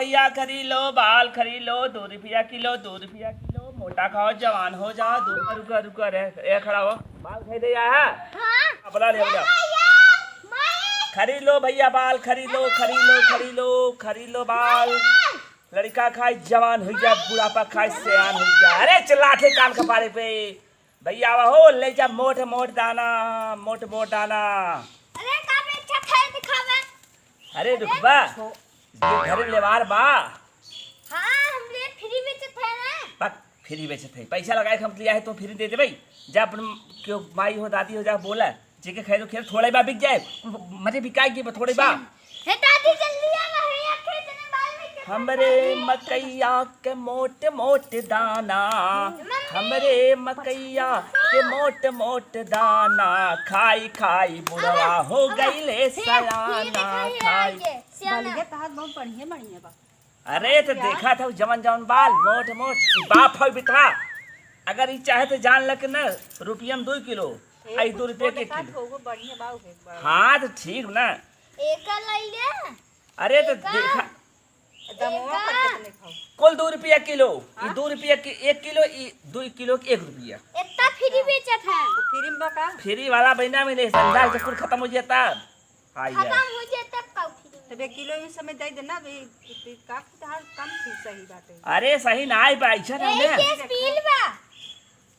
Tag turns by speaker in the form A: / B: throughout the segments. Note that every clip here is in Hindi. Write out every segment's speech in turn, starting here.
A: भैया खरीद लो, बाल खरीद लो, 2 रुपया किलो, 2 रुपया किलो। मोटा खाओ जवान हो जाओ। रुका रुका रे खड़ा हो, बाल खरीदे या है? हाँ। बोला ले बोला। खरीद लो भैया बाल, खरीद लो खरीद लो खरीद लो खरीद लो बाल। लड़का खाए जवान हो जाए, बुढ़ापा खाए सियान हो जाए। अरे चिल्लाते कान कपारे पे भैया हो ले जा मोट मोट दाना, मोट मोट दाना।
B: अरे का बेचा थे दिखावे।
A: अरे रुकबा ये घर लेवार बा।
B: हां हमरे फ्री बेचे थे ना।
A: पक फ्री बेचे थे, पैसा लगाए हम लिया है तो फ्री दे दे भाई। जा अपन क्यों माई हो दादी हो जा बोला जेके खैर खेल थोड़ा बा बिक जाए, मजे बिकाएगी थोड़े बा।
B: हे दादी जल्दी आ रही है, खेत में बाल में
A: हमरे मकैया के मोट मोट दाना, हमरे मकैया के मोट मोट दाना। खाई खाई बुढ़वा हो गईले सयाना खाई।
B: बालिया तहार बहुत बढ़िया बढ़िया बा।
A: अरे तो देखा था जवन जवन बाल मोट मोट बाप हो बितवा। अगर ये चाहे तो जान लग न रुपया में 2 किलो, आई 2 रुपये के किलो। हाँ तो ठीक ना
B: एक ले ले।
A: अरे तो देखा कुल 2 रुपया किलो। ये 2 रुपया की 1 किलो, 2 किलो की 1 रुपया।
B: इतना फ्री बेचत है।
C: फ्री में बका
A: फ्री वाला बहना में नहीं संदाल से कुल खत्म हो जाता।
B: खत्म हो जाए तब का फ्री।
C: तब 1 किलो में समय दे देना भी काफी तार कम थी। सही बात है।
A: अरे सही ना आई पैसा ना
B: एक केस पील बा।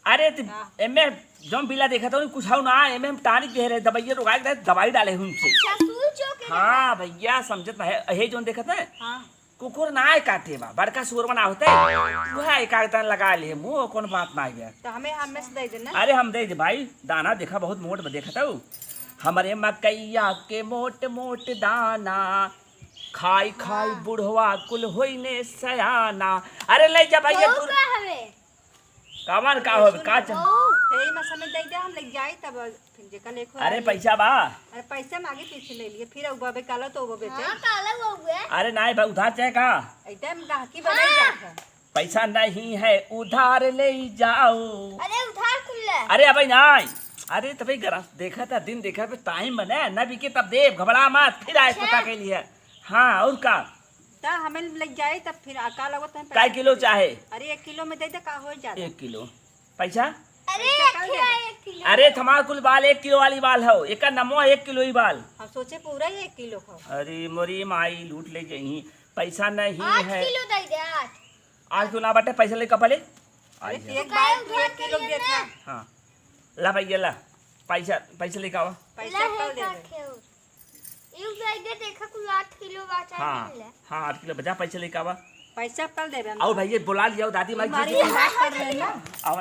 A: अरे तो एमे जम बिला देखा था कुछ हो ना, एमे हम टानिक दे रहे दवाई रोगा के दवाई डाले उनसे।
B: ससुर चौके।
A: हाँ भैया समझत है हे जोन देखत है।
C: हां
A: कुकुर ना आए काटे बा, बड़का सुअर बना होता है वह एक आग लगा लिए मुंह कौन बात ना है।
C: तो हमें से दे देना।
A: अरे हम दे दे भाई, दाना देखा बहुत मोट देखा था हमारे मकैया के मोट मोट दाना। खाई खाई बुढ़वा कुल होइने सयाना। अरे ले जा भैया तू कामन का हो का
C: यही में समय दे दे, हम ले जाई तब फिर जे कल एक।
A: अरे पैसा बा।
C: अरे पैसा मांगे पीछे ले लिए फिर उबाबे काला तो वो बेचे।
B: हां काला वो हुए।
A: अरे नहीं भाई उधार चाहे का
C: एकदम गाहकी बने जाता है।
A: पैसा नहीं है उधार ले जाओ।
B: अरे उधार खुले।
A: अरे अबे नहीं, अरे तो भाई देखा था दिन देखा पे टाइम बने न बिके तब दे, घबरा मत फिर आए पता के लिए। हाँ और का
C: ता हमें लग जाए तब फिर का लगत है।
A: काय किलो चाहे?
C: अरे 1 किलो में दे दे का हो जाता।
A: 1 किलो पैसा।
B: अरे 1 किलो।
A: अरे तुम्हारा कुल बाल 1 किलो वाली बाल हो, एक नमो 1 किलो ही बाल।
C: हम सोचे पूरा ही 1 किलो खाओ।
A: अरे मोरी माई लूट ले जाही, पैसा नहीं
B: 8
A: है।
B: किलो दे दे 8।
A: 8 किलो ना बटे पैसा ले कपले।
C: अरे एक बार तू 1 किलो दे था।
A: हाँ ला भैया ला पैसा लेके आओ।
C: पैसा कल दे दे।
B: यू दे दे देखा कुल 8 किलो बाचा
A: हाँ हाँ 8 किलो बजा पैसा लेके आवा।
C: पैसा कल दे दे।
A: आओ भैया बुला लिया दादी माई
C: हमारी बात कर लेना।
A: आओ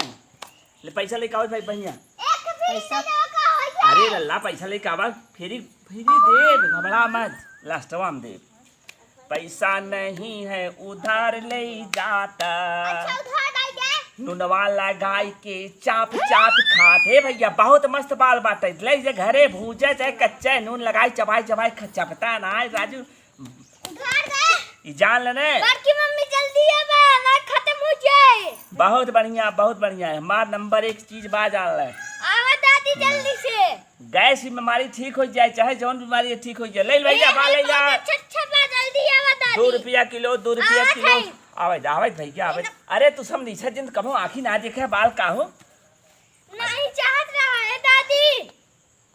A: ले पैसा लेके आओ भाई भैया।
B: पैसा का हो जाए।
A: अरे लल्ला पैसा लेके आवा फिर दे, घबरा मत लास्टवा में दे। पैसा नहीं है उधार ले जाता।
B: अच्छा उधार दे दे।
A: नुनवा लगाई के चाप चाप खाते भैया, बहुत मस्त बाल बाटे। ले जे घरे भूजे चाहे कच्चा नून लगाई चबाई चबाई चपता ना राजू।
B: उधार दे।
A: ई जान लेने
B: बड़की मम्मी जल्दी आवे ना खत्म हो जाए।
A: बहुत बढ़िया है। हमार नंबर 1 चीज बा जान ले।
B: आवा दादी जल्दी से।
A: गैस की बीमारी ठीक हो जाए चाहे जौन बीमारी ठीक हो जाए। ले भैया बा ले जा।
B: अच्छा जल्दी आवा दादी।
A: 2 रुपया किलो 2 रुपया किलो। आवे भैया आवे। अरे तू सब नीचे जिन कभो आँखी ना देखे बाल का हो।
B: नहीं चाहत रहा है दादी।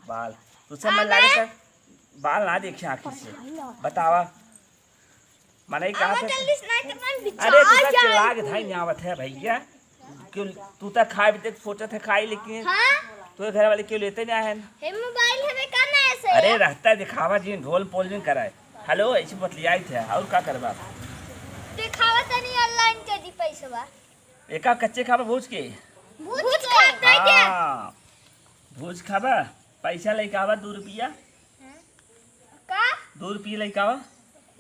A: बाल तू सब मन लागे कर बाल ना देखे आँखी से बतावा मने कहा था।
B: जल्दी से नहीं तो बिचार
A: अरे तू तक चला के धाई नहीं आवत है भैया। क्यों तू तक खाए भी तक सोचत है खाई लेकिन
B: हां
A: तो घर वाले क्यों लेते नहीं है?
B: हे मोबाइल हमें करना है ऐसे।
A: अरे रहता दिखावा जी ढोल पोल में कराए। हेलो ऐसे बतलियाई थे और का करबा
B: दिखावा तनी ऑनलाइन कर दी पैसा।
A: एका कच्चे खाबा भूज के
B: भूज खाते क्या?
A: हाँ भूज खाबा पैसा लेके आवा 2 रुपया
B: का
A: 2 रुपया लेके आवा।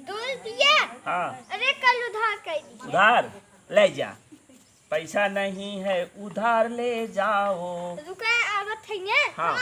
B: 2 रुपया।
A: हाँ
B: अरे कल उधार कर दी।
A: उधार ले जा। पैसा नहीं है उधार ले जाओ।
B: रुका आवत है।
A: हाँ